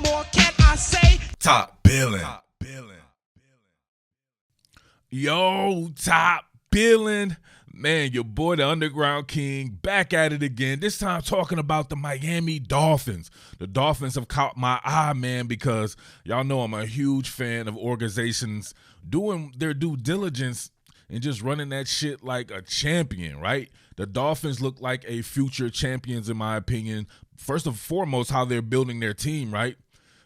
more can I say? Top Billin. Yo, Top Billin. Man, your boy, the Underground King, back at it again. This time talking about the Miami Dolphins. The Dolphins have caught my eye, man, because y'all know I'm a huge fan of organizations doing their due diligence and just running that shit like a champion, right? The Dolphins look like a future champions, in my opinion. First and foremost, how they're building their team, right?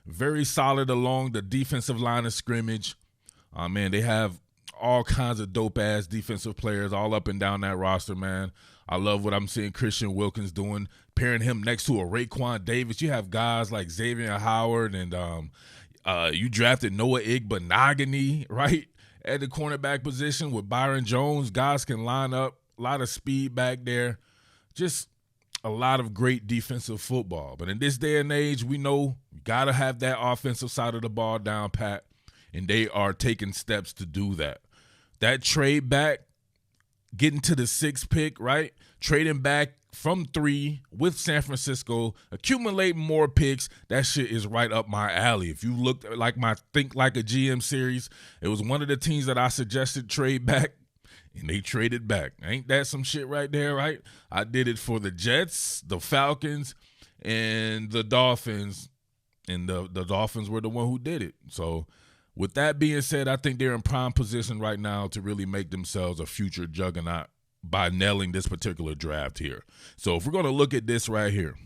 Very solid along the defensive line of scrimmage. Man, they have all kinds of dope-ass defensive players all up and down that roster, man. I love what I'm seeing Christian Wilkins doing, pairing him next to a Raekwon Davis. You have guys like Xavier Howard and you drafted Noah Igbenogany, right, at the cornerback position with Byron Jones. Guys can line up, a lot of speed back there. Just a lot of great defensive football. But in this day and age, we know you got to have that offensive side of the ball down pat, and they are taking steps to do that. That trade back, getting to the 6th pick, right? Trading back from 3 with San Francisco, accumulating more picks. That shit is right up my alley. If you looked at like my Think Like a GM series, it was one of the teams that I suggested trade back, and they traded back. Ain't that some shit right there, right? I did it for the Jets, the Falcons, and the Dolphins, and the Dolphins were the one who did it. So with that being said, I think they're in prime position right now to really make themselves a future juggernaut by nailing this particular draft here. So if we're going to look at this right here,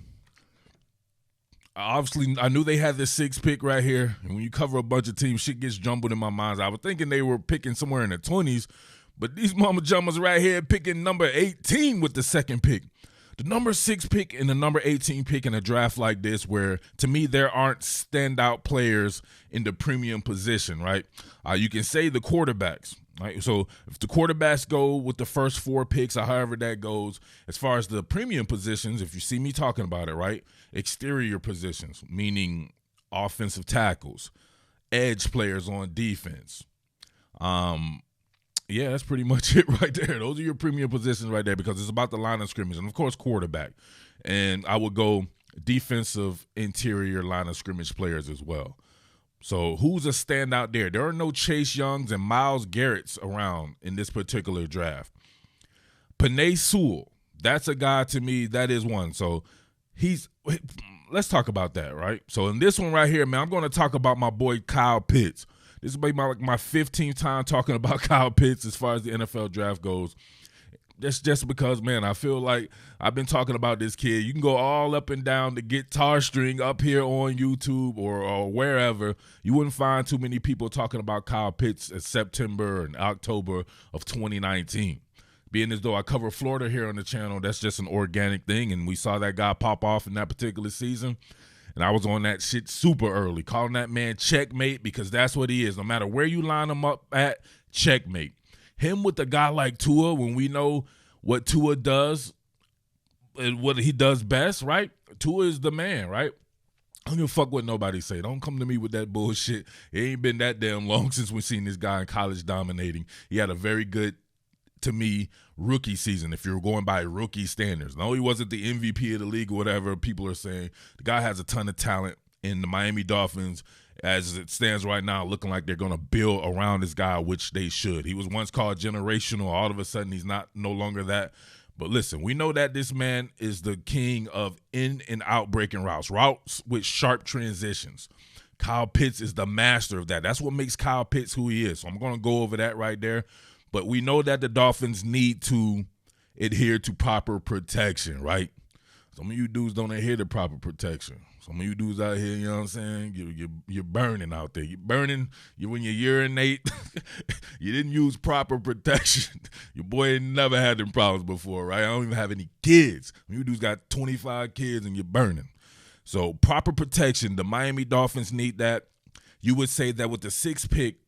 obviously I knew they had the 6th pick right here. And when you cover a bunch of teams, shit gets jumbled in my mind. I was thinking they were picking somewhere in the 20s, but these mama jumpers right here picking number 18 with the 2nd pick. The number 6 pick and the number 18 pick in a draft like this, where to me there aren't standout players in the premium position, right? You can say the quarterbacks, right? So if the quarterbacks go with the first 4 picks or however that goes, as far as the premium positions, if you see me talking about it, right? Exterior positions, meaning offensive tackles, edge players on defense. Yeah, that's pretty much it right there. Those are your premium positions right there because it's about the line of scrimmage. And, of course, quarterback. And I would go defensive interior line of scrimmage players as well. So who's a standout there? There are no Chase Youngs and Myles Garretts around in this particular draft. Penei Sewell, that's a guy to me, that is one. So let's talk about that, right? So in this one right here, man, I'm going to talk about my boy Kyle Pitts. This will be my 15th time talking about Kyle Pitts as far as the NFL draft goes. That's just because, man, I feel like I've been talking about this kid. You can go all up and down the guitar string up here on YouTube or wherever. You wouldn't find too many people talking about Kyle Pitts in September and October of 2019. Being as though I cover Florida here on the channel, that's just an organic thing, and we saw that guy pop off in that particular season. And I was on that shit super early, calling that man checkmate because that's what he is. No matter where you line him up at, checkmate. Him with a guy like Tua, when we know what Tua does and what he does best, right? Tua is the man, right? I don't give a fuck what nobody say. Don't come to me with that bullshit. It ain't been that damn long since we've seen this guy in college dominating. He had a very good, to me, rookie season, if you're going by rookie standards. No, he wasn't the MVP of the league or whatever people are saying. The guy has a ton of talent, in the Miami Dolphins, as it stands right now, looking like they're going to build around this guy, which they should. He was once called generational. All of a sudden, he's no longer that. But listen, we know that this man is the king of in and out breaking routes with sharp transitions. Kyle Pitts is the master of that. That's what makes Kyle Pitts who he is. So I'm going to go over that right there. But we know that the Dolphins need to adhere to proper protection, right? Some of you dudes don't adhere to proper protection. Some of you dudes out here, you know what I'm saying, you're burning out there. You're burning. When you urinate, you didn't use proper protection. Your boy ain't never had them problems before, right? I don't even have any kids. You dudes got 25 kids and you're burning. So proper protection, the Miami Dolphins need that. You would say that with the 6th pick,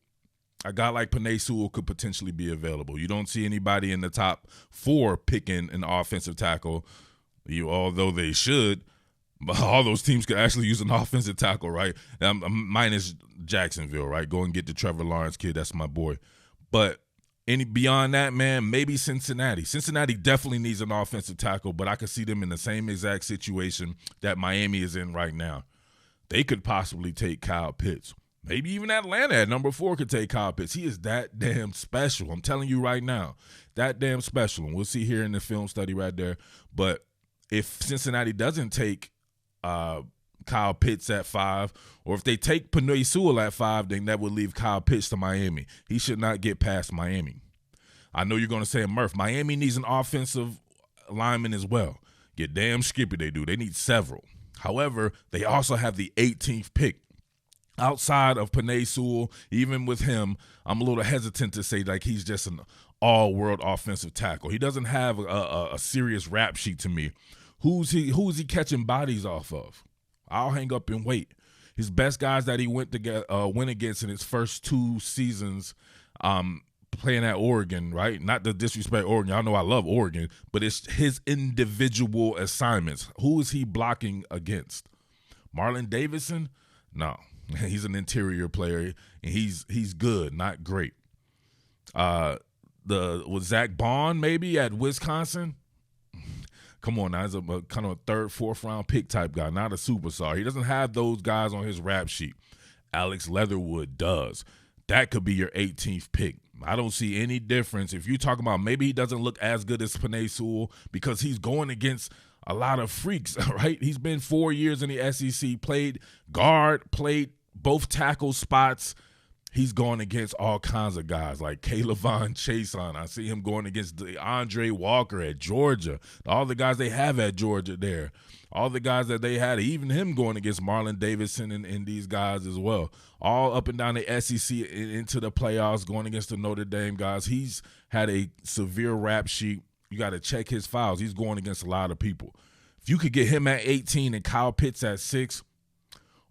a guy like Penei Sewell could potentially be available. You don't see anybody in the top 4 picking an offensive tackle, although they should. But all those teams could actually use an offensive tackle, right? Minus Jacksonville, right? Go and get the Trevor Lawrence kid. That's my boy. But beyond that, man, maybe Cincinnati. Cincinnati definitely needs an offensive tackle, but I could see them in the same exact situation that Miami is in right now. they could possibly take Kyle Pitts. Maybe even Atlanta at number 4 could take Kyle Pitts. He is that damn special. I'm telling you right now, that damn special. And we'll see here in the film study right there. But if Cincinnati doesn't take Kyle Pitts at 5, or if they take Penei Sewell at 5, then that would leave Kyle Pitts to Miami. He should not get past Miami. I know you're going to say, Murf, Miami needs an offensive lineman as well. Get damn skippy they do. They need several. However, they also have the 18th pick. Outside of Penei Sewell, even with him, I'm a little hesitant to say like he's just an all-world offensive tackle. He doesn't have a serious rap sheet to me. Who's he catching bodies off of? I'll hang up and wait. His best guys that he went against in his first 2 seasons playing at Oregon, right? Not to disrespect Oregon. Y'all know I love Oregon, but it's his individual assignments. Who is he blocking against? Marlon Davidson? No. He's an interior player, and he's good, not great. Was Zach Bond maybe at Wisconsin? Come on now, he's a kind of a 3rd, 4th round pick type guy, not a superstar. He doesn't have those guys on his rap sheet. Alex Leatherwood does. That could be your 18th pick. I don't see any difference. If you're talking about maybe he doesn't look as good as Penei Sewell because he's going against a lot of freaks, right? He's been 4 years in the SEC, played guard, played both tackle spots. He's going against all kinds of guys like Kaylavon Chason. I see him going against Andre Walker at Georgia. All the guys they have at Georgia there. All the guys that they had, even him going against Marlon Davidson and these guys as well. All up and down the SEC into the playoffs, going against the Notre Dame guys. He's had a severe rap sheet. You got to check his files. He's going against a lot of people. If you could get him at 18 and Kyle Pitts at 6,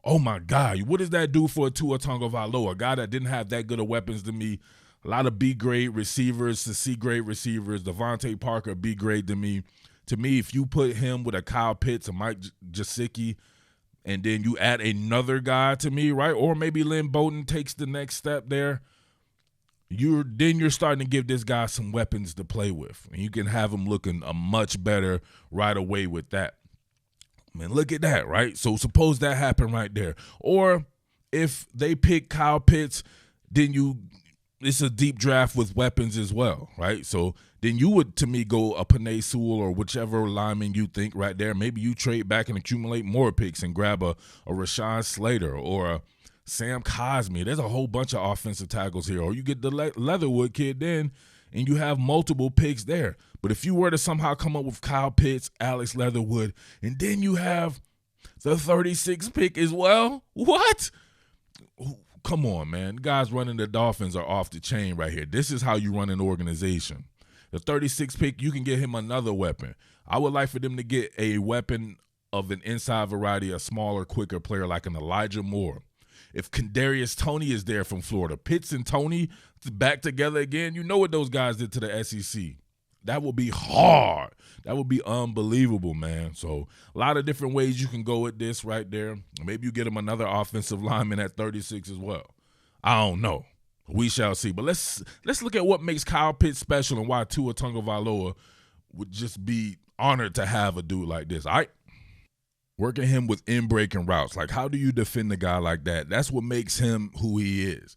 oh, my God. What does that do for a Tua Tagovailoa, a guy that didn't have that good of weapons to me? A lot of B-grade receivers to C-grade receivers. Devontae Parker, B-grade to me. To me, if you put him with a Kyle Pitts, a Mike Gesicki, and then you add another guy to me, right? Or maybe Lynn Bowden takes the next step there. You're starting to give this guy some weapons to play with. And you can have him looking a much better right away with that. Man, look at that, right? So suppose that happened right there. Or if they pick Kyle Pitts, then it's a deep draft with weapons as well, right? So then you would, to me, go a Penei Sewell or whichever lineman you think right there. Maybe you trade back and accumulate more picks and grab a Rashawn Slater or a Sam Cosmi. There's a whole bunch of offensive tackles here. Or you get the Leatherwood kid then, and you have multiple picks there. But if you were to somehow come up with Kyle Pitts, Alex Leatherwood, and then you have the 36th pick as well, what? Come on, man. The guys running the Dolphins are off the chain right here. This is how you run an organization. The 36th pick, you can get him another weapon. I would like for them to get a weapon of an inside variety, a smaller, quicker player like an Elijah Moore. If Kadarius Toney is there from Florida, Pitts and Toney back together again, you know what those guys did to the SEC. That would be hard. That would be unbelievable, man. So a lot of different ways you can go with this right there. Maybe you get him another offensive lineman at 36 as well. I don't know. We shall see. But let's look at what makes Kyle Pitts special and why Tua Tagovailoa would just be honored to have a dude like this. All right? Working him with in-breaking routes. Like, how do you defend a guy like that? That's what makes him who he is.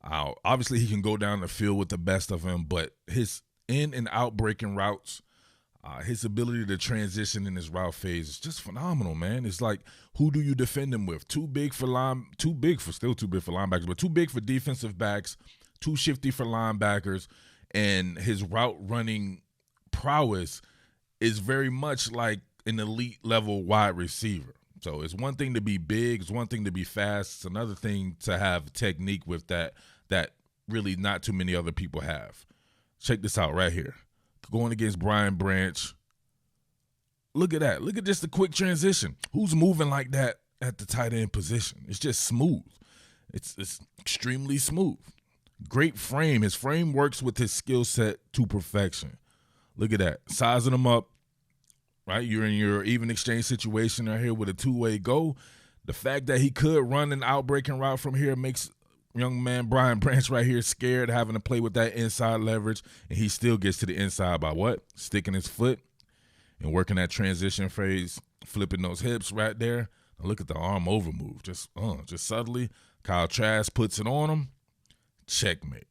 Obviously, he can go down the field with the best of him, but his in and out breaking routes, his ability to transition in his route phase is just phenomenal, man. It's like, who do you defend him with? Too big for linebackers, but too big for defensive backs, too shifty for linebackers, and his route running prowess is very much like an elite level wide receiver. So it's one thing to be big, it's one thing to be fast, it's another thing to have technique with that really not too many other people have. Check this out right here. Going against Brian Branch. Look at that. Look at just the quick transition. Who's moving like that at the tight end position? It's just smooth. It's extremely smooth. Great frame. His frame works with his skill set to perfection. Look at that. Sizing him up, right? You're in your even exchange situation right here with a two-way go. The fact that he could run an out-breaking route from here makes young man Brian Branch right here scared, having to play with that inside leverage, and he still gets to the inside by what? Sticking his foot and working that transition phase, flipping those hips right there. Now look at the arm over move. Just subtly. Kyle Trask puts it on him. Checkmate.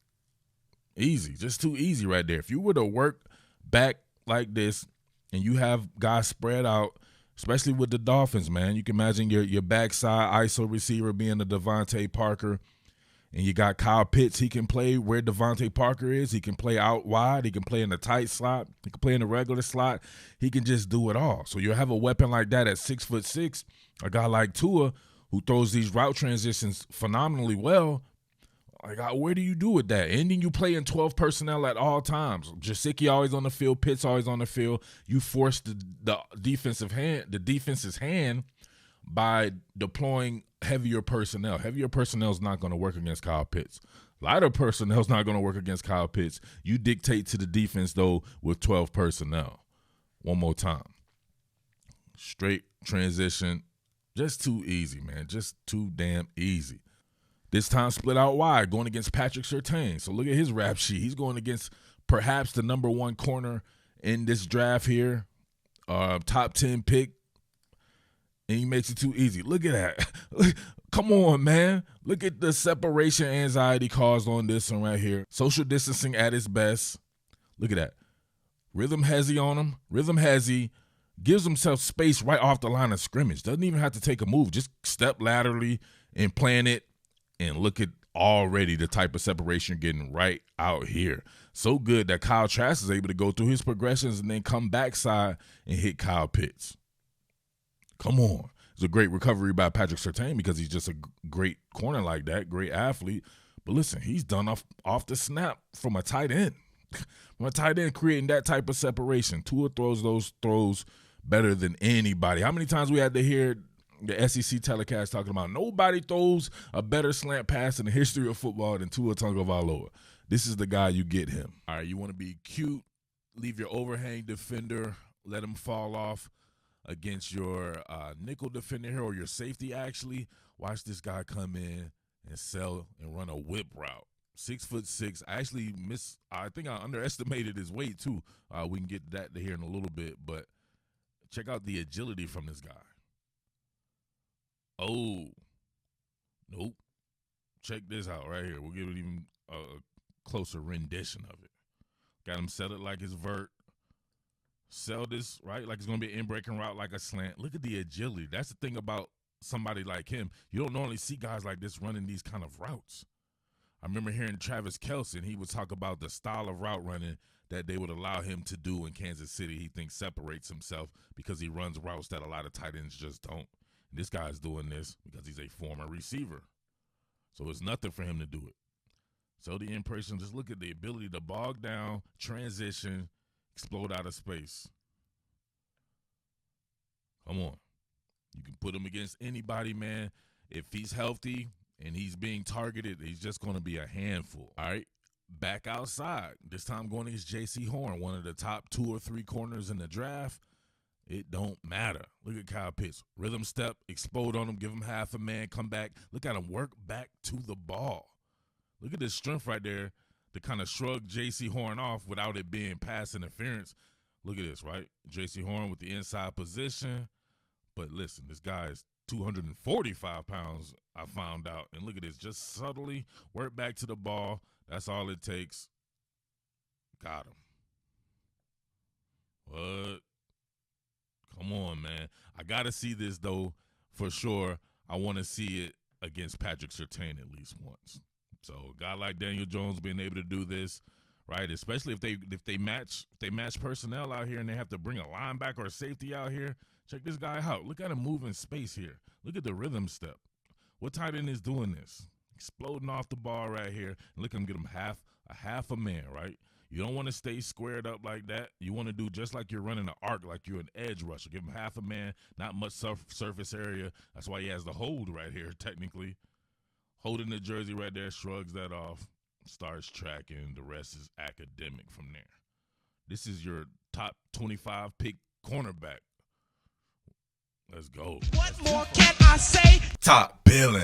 Easy. Just too easy right there. If you were to work back like this and you have guys spread out, especially with the Dolphins, man, you can imagine your backside ISO receiver being the Devontae Parker, and you got Kyle Pitts. He can play where Devontae Parker is. He can play out wide. He can play in the tight slot. He can play in the regular slot. He can just do it all. So you'll have a weapon like that at 6'6", a guy like Tua who throws these route transitions phenomenally well. Like, where do you do with that? And then you play in 12 personnel at all times. Jasicki always on the field. Pitts always on the field. You force the defense's hand by deploying heavier personnel. Heavier personnel is not going to work against Kyle Pitts. Lighter personnel is not going to work against Kyle Pitts. You dictate to the defense, though, with 12 personnel. One more time. Straight transition. Just too easy, man. Just too damn easy. This time split out wide, going against Patrick Surtain. So look at his rap sheet. He's going against perhaps the number one corner in this draft here, top 10 pick, and he makes it too easy. Look at that. Come on, man. Look at the separation anxiety caused on this one right here. Social distancing at its best. Look at that. Rhythm hezzy on him. Rhythm hezzy. Gives himself space right off the line of scrimmage. Doesn't even have to take a move. Just step laterally and plant it. And look at already the type of separation you're getting right out here. So good that Kyle Trask is able to go through his progressions and then come backside and hit Kyle Pitts. Come on. It's a great recovery by Patrick Surtain because he's just a great corner like that, great athlete. But listen, he's done off the snap from a tight end. From a tight end creating that type of separation. Tua throws those throws better than anybody. How many times we had to hear the SEC telecast talking about nobody throws a better slant pass in the history of football than Tua Tagovailoa. This is the guy, you get him. All right, you want to be cute, leave your overhang defender, let him fall off against your nickel defender here or your safety actually. Watch this guy come in and sell and run a whip route. 6'6". I think I underestimated his weight too. We can get that here in a little bit, but check out the agility from this guy. Oh, nope. Check this out right here. We'll give it even a closer rendition of it. Got him set it like his vert. Sell this, right, like it's going to be an in-breaking route like a slant. Look at the agility. That's the thing about somebody like him. You don't normally see guys like this running these kind of routes. I remember hearing Travis Kelce, and he would talk about the style of route running that they would allow him to do in Kansas City. He thinks separates himself because he runs routes that a lot of tight ends just don't. This guy's doing this because he's a former receiver. So it's nothing for him to do it. So the impression, just look at the ability to bog down, transition, explode out of space. Come on. You can put him against anybody, man. If he's healthy and he's being targeted, he's just going to be a handful. All right. Back outside. This time going against J.C. Horn, one of the top 2 or 3 corners in the draft. It don't matter. Look at Kyle Pitts. Rhythm step, explode on him, give him half a man, come back. Look at him work back to the ball. Look at this strength right there to kind of shrug J.C. Horn off without it being pass interference. Look at this, right? J.C. Horn with the inside position. But listen, this guy is 245 pounds, I found out. And look at this, just subtly work back to the ball. That's all it takes. Got him. What? Come on, man. I got to see this, though, for sure. I want to see it against Patrick Surtain at least once. So a guy like Daniel Jones being able to do this, right, especially if they match personnel out here and they have to bring a linebacker or a safety out here, check this guy out. Look at him moving space here. Look at the rhythm step. What tight end is doing this? Exploding off the ball right here. And look at him get him half a man, right? You don't want to stay squared up like that. You want to do just like you're running an arc, like you're an edge rusher. Give him half a man, not much surface area. That's why he has the hold right here, technically. Holding the jersey right there, shrugs that off, starts tracking. The rest is academic from there. This is your top 25 pick cornerback. Let's go. What more can I say? Top Billin.